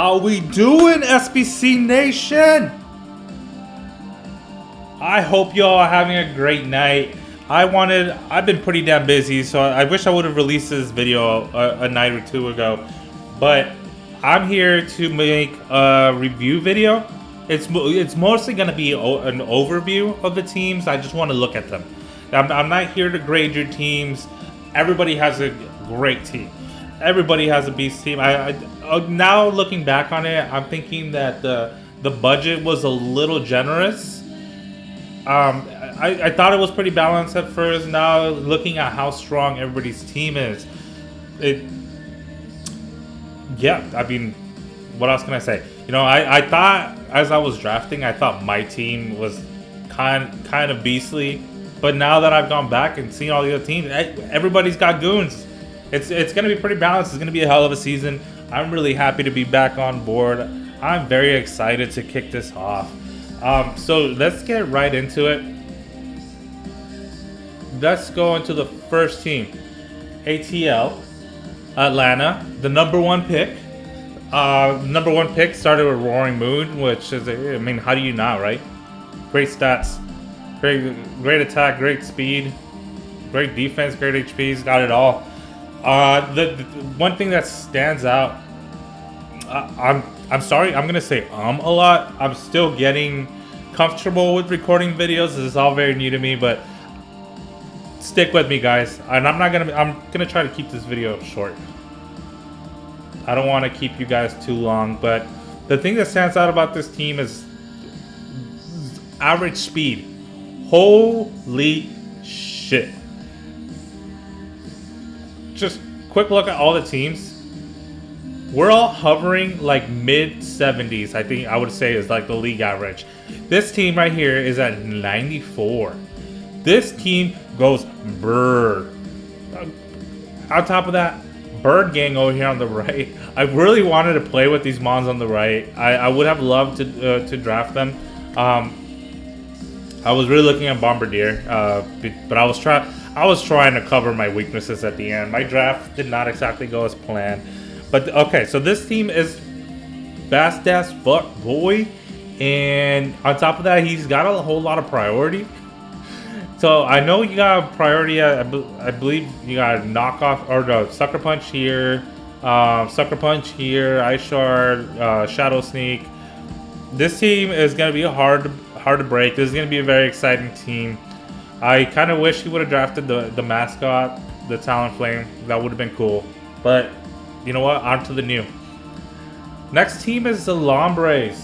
How we doing, SBC Nation? I hope y'all are having a great night. I've been pretty damn busy, so I wish I would have released this video a night or two ago. But I'm here to make a review video. It's mostly going to be an overview of the teams. I just want to look at them. I'm not here to grade your teams. Everybody has a great team. Everybody has a beast team. Now looking back on it, I'm thinking that the budget was a little generous. I thought it was pretty balanced at first. Now looking at how strong everybody's team is, I mean, what else can I say? You know, I thought as I was drafting, I thought my team was kind of beastly. But now that I've gone back and seen all the other teams, everybody's got goons. It's going to be pretty balanced. It's going to be a hell of a season. I'm really happy to be back on board. I'm very excited to kick this off. So let's get right into it. Let's go into the first team. ATL, Atlanta, the number one pick. Number one pick started with Roaring Moon, which is, I mean, how do you not, right? Great stats. Great attack, great speed, great defense, great HP. He's got it all. The one thing that stands out, I'm sorry, I'm gonna say a lot. I'm still getting comfortable with recording videos. This is all very new to me, but stick with me, guys. And I'm gonna try to keep this video short. I don't want to keep you guys too long, but the thing that stands out about this team is average speed. Holy shit. Just quick look at all the teams. We're all hovering like mid 70s. I think I would say is like the league average. This team right here is at 94. This team goes bird. On top of that, Bird Gang over here on the right. I really wanted to play with these mons on the right. I would have loved to draft them. I was really looking at Bombardier, but I was trying to cover my weaknesses at the end. My draft did not exactly go as planned. But okay, so this team is fast as fuck, boy. And on top of that, he's got a whole lot of priority. So I know you got a priority. I believe you got a knockoff or no, Sucker Punch here, Ice Shard, Shadow Sneak. This team is gonna be hard to break. This is gonna be a very exciting team. I kind of wish he would have drafted the mascot, the Talonflame. That would have been cool. But you know what? On to the new. Next team is the Lombres.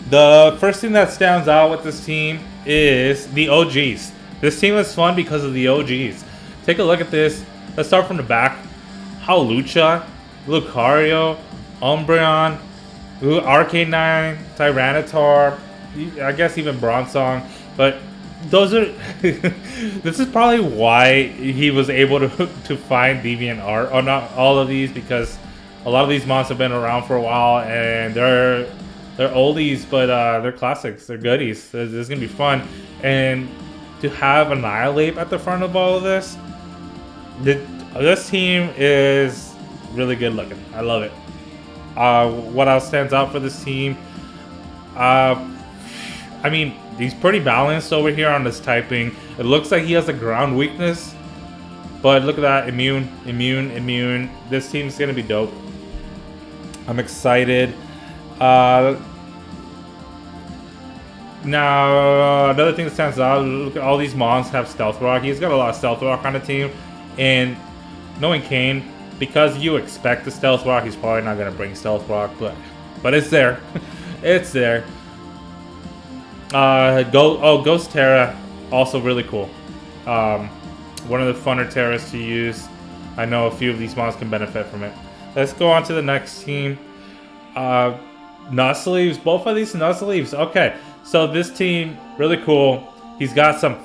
The first thing that stands out with this team is the OGs. This team is fun because of the OGs. Take a look at this. Let's start from the back. Howlucha, Lucario, Umbreon, Arcanine, Tyranitar, I guess even Bronzong. But those are... this is probably why he was able to find DeviantArt. Or not all of these, because a lot of these mons have been around for a while and they're oldies, but they're classics. They're goodies. This is going to be fun. And to have Annihilate at the front of all of this, this team is really good looking. I love it. What else stands out for this team? I mean, he's pretty balanced over here on this typing. It looks like he has a ground weakness, but look at that. Immune. This team's going to be dope. I'm excited. Now, another thing that stands out, look at all these mons have Stealth Rock. He's got a lot of Stealth Rock on the team. And knowing Kane, because you expect the Stealth Rock, he's probably not going to bring Stealth Rock, but it's there. It's there. Ghost Terra, also really cool. One of the funner Terras to use. I know a few of these mons can benefit from it. Let's go on to the next team. Nuzleaves, both of these Nuzleaves. Okay, so this team, really cool. He's got some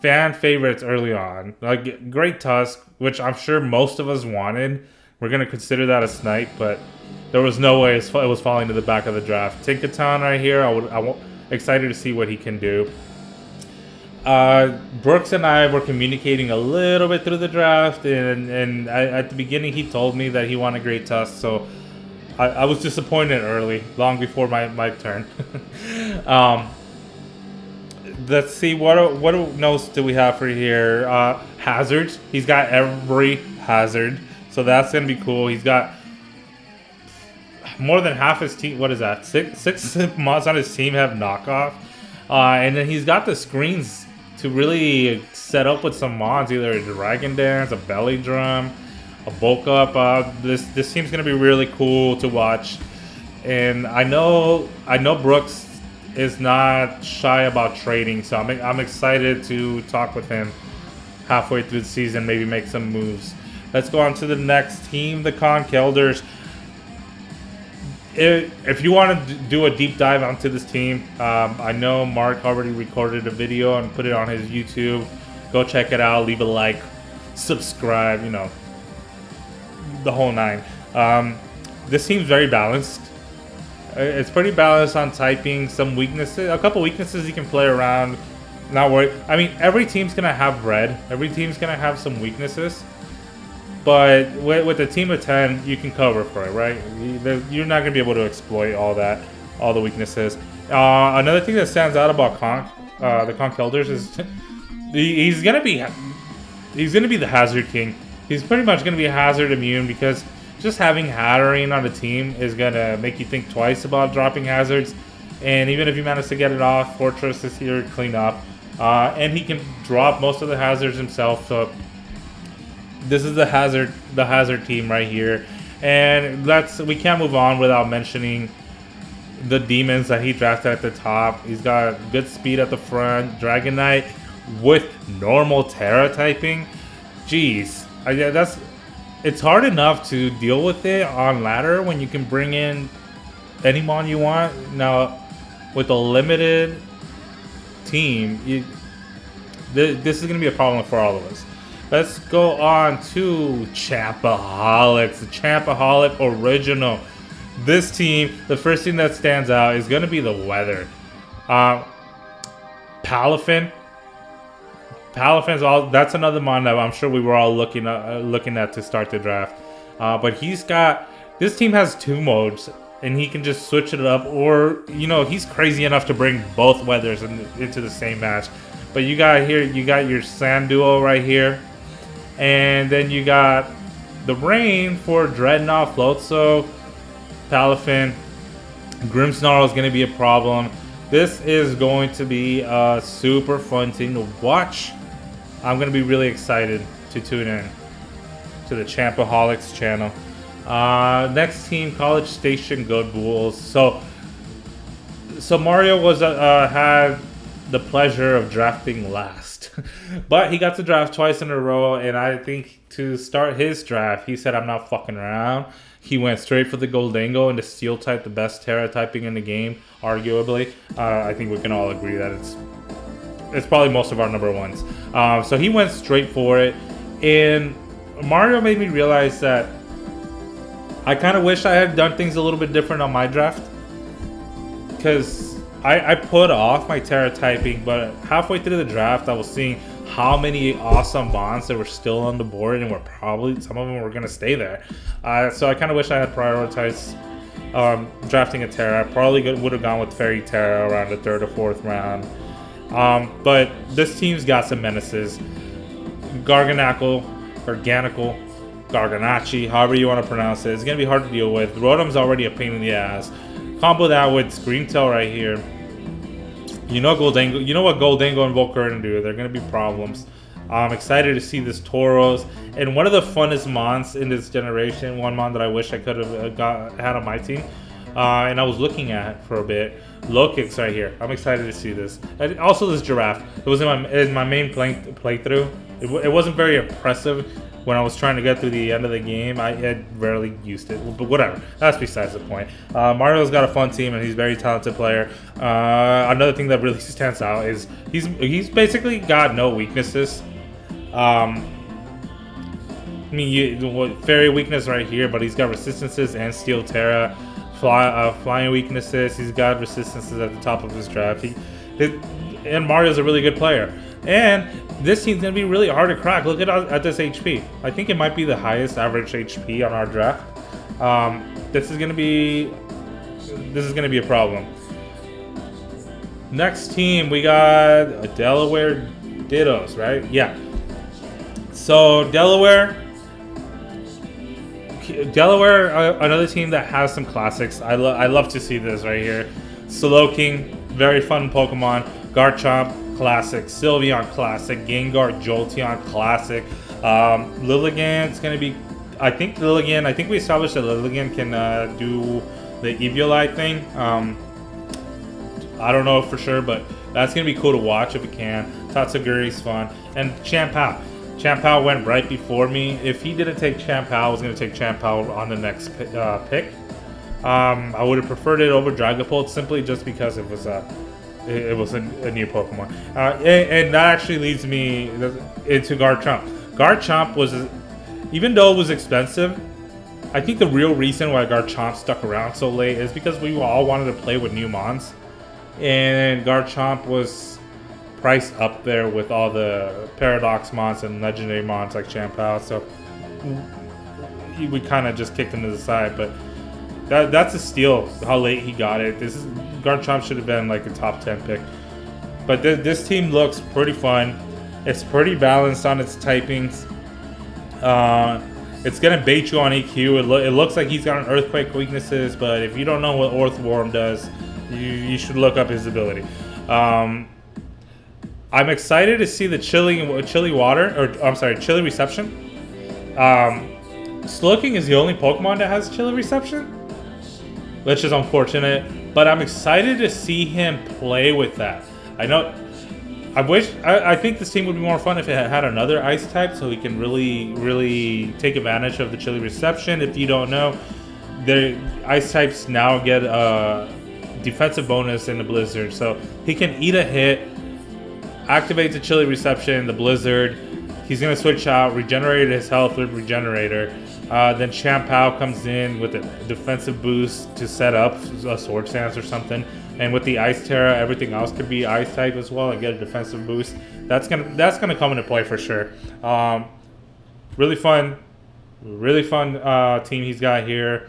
fan favorites early on. Like Great Tusk, which I'm sure most of us wanted. We're going to consider that a snipe, but there was no way it was falling to the back of the draft. Tinkaton right here, I'm excited to see what he can do. Brooks and I were communicating a little bit through the draft, and at the beginning he told me that he wanted Great Tusk, so I was disappointed early, long before my turn. um, let's see what notes do we have for here. Hazards. He's got every hazard, so that's gonna be cool. He's got more than half his team. What is that? Six mods on his team have knockoff, and then he's got the screens to really set up with some mods, either a Dragon Dance, a Belly Drum, a bulk up. This team's gonna be really cool to watch, and I know Brooks is not shy about trading, so I'm excited to talk with him halfway through the season, maybe make some moves. Let's go on to the next team, the Conkelders. If you want to do a deep dive onto this team, I know Mark already recorded a video and put it on his YouTube. Go check it out, leave a like, subscribe, you know, the whole nine. This team's very balanced. It's pretty balanced on typing. Some weaknesses, a couple weaknesses you can play around. Not worried. I mean, every team's gonna have red. Every team's gonna have some weaknesses. But with a team of 10, you can cover for it, right? You're not gonna be able to exploit all the weaknesses. Another thing that stands out about the Conkelders is he's gonna be the Hazard King. He's pretty much gonna be Hazard immune, because just having Hatterene on the team is gonna make you think twice about dropping hazards. And even if you manage to get it off, Fortress is here to clean up, and he can drop most of the hazards himself. So this is the hazard team right here, and we can't move on without mentioning the demons that he drafted at the top. He's got good speed at the front, Dragon Knight with normal Terra typing. Jeez, it's hard enough to deal with it on ladder when you can bring in any mon you want. Now with a limited team, this is going to be a problem for all of us. Let's go on to Champaholics, the Champaholic original. This team, the first thing that stands out is going to be the weather. Palafin. That's another mon that I'm sure we were all looking at to start the draft. But this team has 2 modes, and he can just switch it up, or he's crazy enough to bring both weathers into the same match. But you got your Sand Duo right here. And then you got the rain for Dreadnought, Floatzel, Palafin. Grimmsnarl is going to be a problem. This is going to be a super fun thing to watch. I'm going to be really excited to tune in to the Champaholics channel. Next team, College Station Good Bulls. So Mario had the pleasure of drafting last. But he got to draft twice in a row, and I think to start his draft, he said, I'm not fucking around. He went straight for the Goldango and the Steel type, the best Terra typing in the game, arguably. I think we can all agree that it's probably most of our number ones. So he went straight for it, and Mario made me realize that I kind of wish I had done things a little bit different on my draft, because I put off my Terra typing, but halfway through the draft, I was seeing how many awesome bonds that were still on the board, and some of them were going to stay there. So I kind of wish I had prioritized drafting a Terra. I probably would have gone with Fairy Terra around the 3rd or 4th round. But this team's got some menaces. Garganacle, Garganachi, however you want to pronounce it. It's going to be hard to deal with. Rotom's already a pain in the ass. Combo that with Screamtail right here. You know what Goldango and Volcarona do. They're going to be problems. I'm excited to see this Tauros. And one of the funnest mons in this generation, one mon that I wish I could have had on my team, and I was looking at for a bit, Lokix right here. I'm excited to see this. And also this Giraffe. It was in my main playthrough. It wasn't very impressive when I was trying to get through the end of the game. I had rarely used it, but whatever. That's besides the point. Mario's got a fun team, and he's a very talented player. Another thing that really stands out is he's basically got no weaknesses. Fairy weakness right here, but he's got resistances and Steel Terra. Flying weaknesses. He's got resistances at the top of his draft. And Mario's a really good player. And this team's going to be really hard to crack. Look at this HP. I think it might be the highest average HP on our draft. This is gonna be a problem. Next team, we got a Delaware Dittos, right? Yeah. So Delaware, another team that has some classics. I love to see this right here. Slowking, very fun Pokemon. Garchomp, classic. Sylveon, classic. Gengar, Jolteon, classic. Lilligant, it's gonna be. I think we established that Lilligant can do the Eviolite thing. I don't know for sure, but that's going to be cool to watch if it can. Tatsuguri's fun. And Champao. Champao went right before me. If he didn't take Champao, I was going to take Champao on the next pick. I would have preferred it over Dragapult simply just because it was a new Pokemon. And that actually leads me into Garchomp. Garchomp was, even though it was expensive, I think the real reason why Garchomp stuck around so late is because we all wanted to play with new Mons. And Garchomp was priced up there with all the Paradox Mons and Legendary Mons like Champao, so we kind of just kicked him to the side. But that's a steal, how late he got it. Garchomp should have been like a top 10 pick. But this team looks pretty fun. It's pretty balanced on its typings. It's gonna bait you on EQ. It looks like he's got an Earthquake weaknesses, but if you don't know what Earthworm does, you should look up his ability. I'm excited to see the chilly reception. Slowking is the only Pokemon that has chilly reception, which is unfortunate. But I'm excited to see him play with that. I think this team would be more fun if it had another Ice type, so he can really take advantage of the chilly reception. If you don't know, the Ice types now get a defensive bonus in the Blizzard, so he can eat a hit, activate the chilly reception, the Blizzard. He's gonna switch out, regenerate his health with Regenerator. Then Champao comes in with a defensive boost to set up a Sword Stance or something. And with the Ice Terra, everything else could be Ice type as well and get a defensive boost. That's gonna come into play for sure. Really fun team he's got here.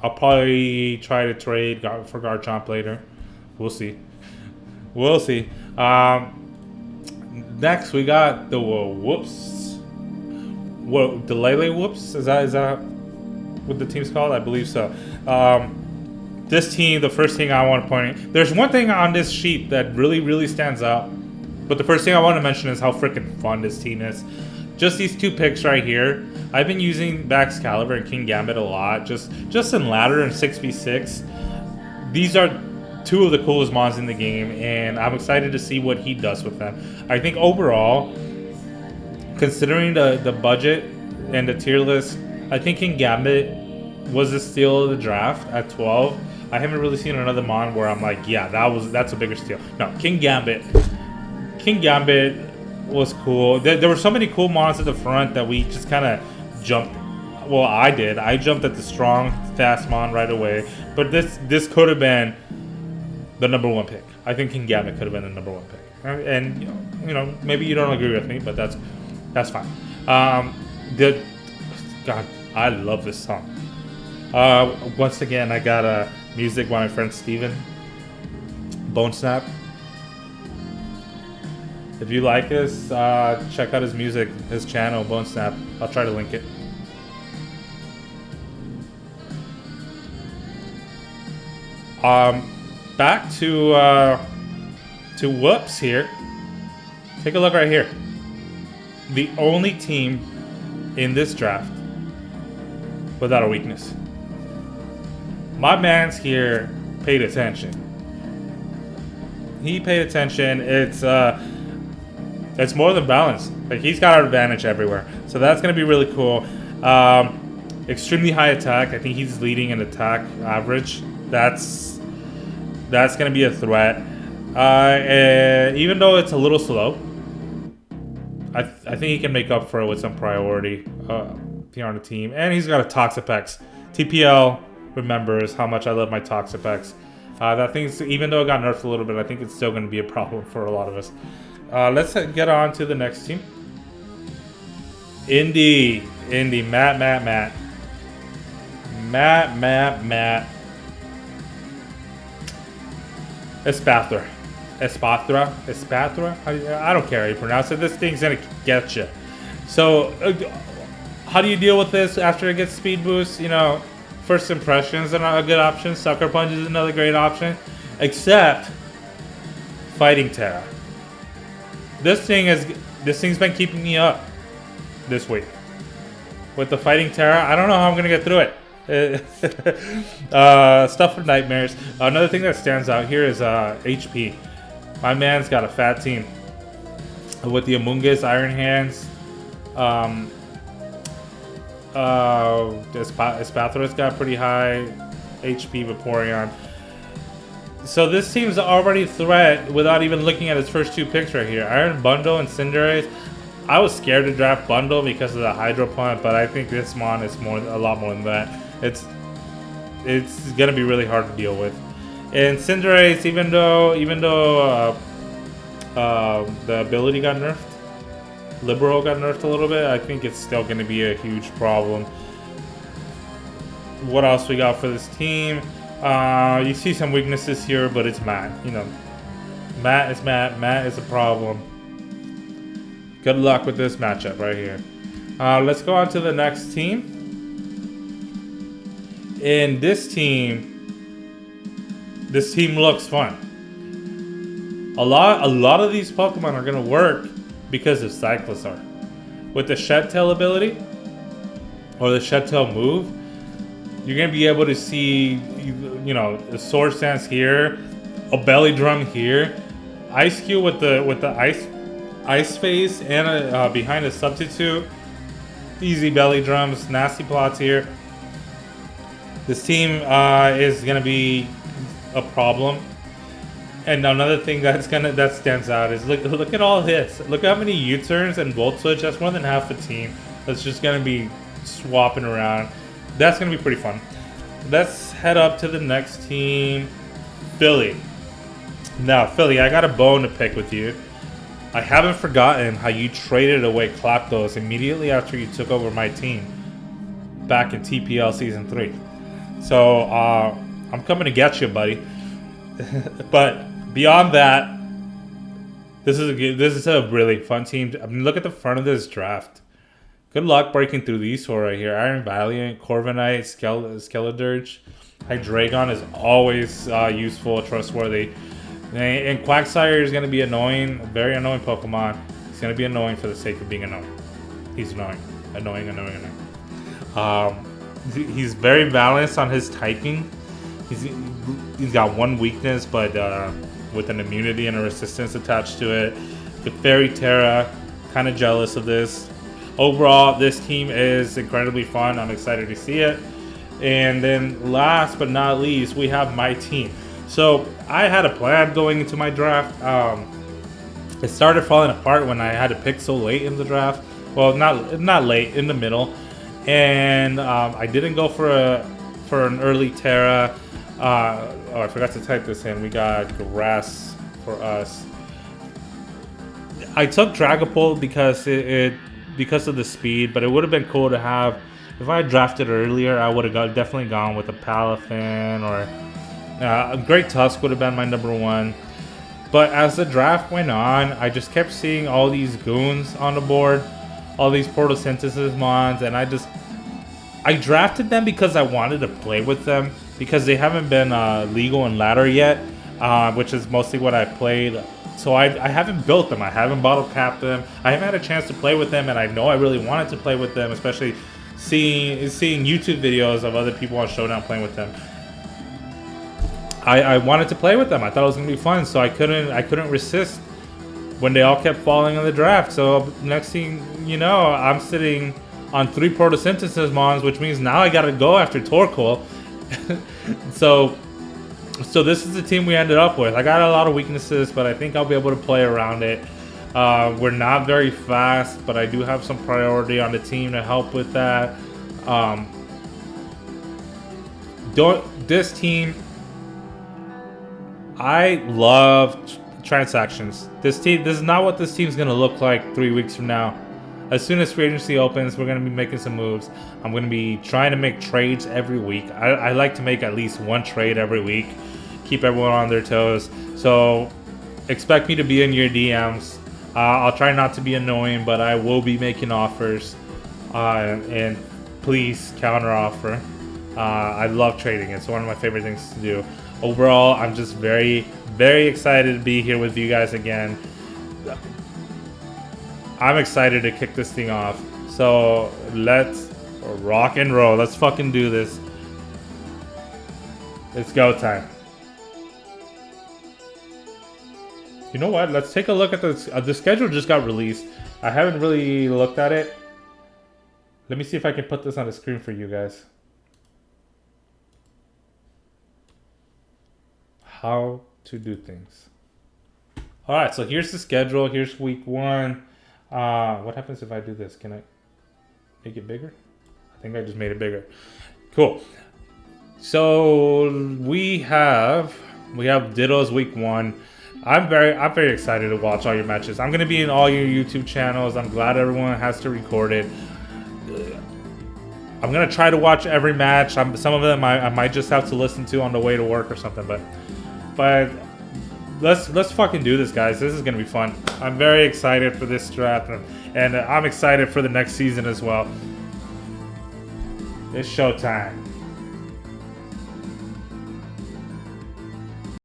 I'll probably try to trade for Garchomp later. We'll see. Next we got the Whoops. The Lele Whoops? Is that what the team's called? I believe so. This team, the first thing I want to point out, there's one thing on this sheet that really stands out. But the first thing I want to mention is how freaking fun this team is. Just these two picks right here. I've been using Baxcalibur and Kingambit a lot, just in ladder and 6v6. These are two of the coolest mons in the game, and I'm excited to see what he does with them. I think overall, considering the budget and the tier list, I think Kingambit was the steal of the draft at 12. I haven't really seen another mon where I'm like, yeah, that's a bigger steal. No, Kingambit was cool. There were so many cool mons at the front that we just kind of jumped. Well, I did. I jumped at the strong, fast mon right away. But this could have been the #1 pick. I think Kingambit could have been the #1 pick. And you know, maybe you don't agree with me, but that's fine. God, I love this song. Once again, I got music by my friend Steven. Bone Snap. If you like this, check out his music, his channel, Bone Snap. I'll try to link it. Back to Whoops here. Take a look right here. The only team in this draft without a weakness. My man's here paid attention. He paid attention. It's more than balanced. Like, he's got an advantage everywhere. So that's going to be really cool. Extremely high attack. I think he's leading in attack average. That's going to be a threat. Even though it's a little slow, I think he can make up for it with some priority here on the team. And he's got a Toxapex. TPL remembers how much I love my Toxapex. That thing's, even though it got nerfed a little bit, I think it's still going to be a problem for a lot of us. Let's get on to the next team. Indy, Matt. Matt. Espathra. I don't care how you pronounce it. This thing's gonna get you. So, how do you deal with this after it gets speed boost? You know, first impressions are a good option. Sucker Punch is another great option. Except Fighting Terra. This thing's been keeping me up this week. With the Fighting Terra, I don't know how I'm gonna get through it. Stuff for nightmares. Another thing that stands out here is HP. My man's got a fat team with the Amoonguss, Iron Hands. Espathra's got pretty high HP. Vaporeon. So this team's already a threat without even looking at its first two picks right here. Iron Bundle and Cinderace. I was scared to draft Bundle because of the Hydro Pump, but I think this mon is a lot more than that. It's gonna be really hard to deal with. And Cinderace, even though the ability got nerfed, Liberal got nerfed a little bit, I think it's still gonna be a huge problem. What else we got for this team? You see some weaknesses here, but it's Matt. You know, Matt is Matt. Matt is a problem. Good luck with this matchup right here. Let's go on to the next team. And this team looks fun. A lot of these Pokemon are gonna work because of Cyclizar. With the Shed Tail ability or the Shed Tail move, you're gonna be able to see, you know, the Swords Dance here, a Belly Drum here, Ice Cube with the Ice Phase, and behind a Substitute. Easy Belly Drums, Nasty Plots here. This team is gonna be a problem. And another thing that stands out is look at all this. Look how many U-turns and Volt Switch. That's more than half the team. That's just gonna be swapping around. That's gonna be pretty fun. Let's head up to the next team, Philly. Now, Philly, I got a bone to pick with you. I haven't forgotten how you traded away Klapdos immediately after you took over my team back in TPL Season 3. So, I'm coming to get you, buddy. But beyond that, this is a really fun team. I mean, look at the front of this draft. Good luck breaking through these four right here. Iron Valiant, Corviknight, Skeledirge. Hydreigon is always useful, trustworthy. And Quagsire is going to be annoying, a very annoying Pokemon. He's going to be annoying for the sake of being annoying. He's annoying. Annoying. He's very balanced on his typing. He's got one weakness, but with an immunity and a resistance attached to it. The Fairy Terra, kind of jealous of this. Overall, this team is incredibly fun. I'm excited to see it. And then last but not least, we have my team. So I had a plan going into my draft. It started falling apart when I had to pick so late in the draft. Well, not late, in the middle. And I didn't go for an early Terra. Oh, I forgot to type this in. We got Grass for us. I took Dragapult because because of the speed, but it would have been cool to have. If I had drafted earlier, I would have definitely gone with a Palafin, or a Great Tusk would have been my number one. But as the draft went on, I just kept seeing all these goons on the board, all these Photosynthesis mons, and I drafted them because I wanted to play with them, because they haven't been legal in ladder yet, which is mostly what I've played. So I haven't built them, I haven't bottle capped them, I haven't had a chance to play with them, and I know I really wanted to play with them, especially seeing YouTube videos of other people on Showdown playing with them. I wanted to play with them. I thought it was gonna be fun, so I couldn't resist when they all kept falling in the draft. So next thing you know, I'm sitting on 3 Photosynthesis mons, which means now I gotta go after Torkoal. So this is the team we ended up with. I got a lot of weaknesses, but I think I'll be able to play around it. We're not very fast, but I do have some priority on the team to help with that. This team, I love transactions. This is not what this team's gonna look like 3 weeks from now. as soon as free agency opens, we're gonna be making some moves. I'm gonna be trying to make trades every week. I like to make at least one trade every week, keep everyone on their toes. So expect me to be in your DMs. I'll try not to be annoying, but I will be making offers. And please counter offer. I love trading. It's one of my favorite things to do. Overall, I'm just very, very excited to be here with you guys again. I'm excited to kick this thing off. So let's rock and roll. Let's fucking do this. It's go time. You know what? Let's take a look at the schedule just got released. I haven't really looked at it. Let me see if I can put this on the screen for you guys. How to do things. All right, so here's the schedule. Here's week 1. What happens if I do this? Can I make it bigger? I think I just made it bigger. Cool. So we have Ditto's week 1. I'm very excited to watch all your matches. I'm gonna be in all your YouTube channels. I'm glad everyone has to record it. I'm gonna try to watch every match. Some of them I might just have to listen to on the way to work or something. But let's fucking do this, guys. This is gonna be fun. I'm very excited for this draft, and I'm excited for the next season as well. It's showtime.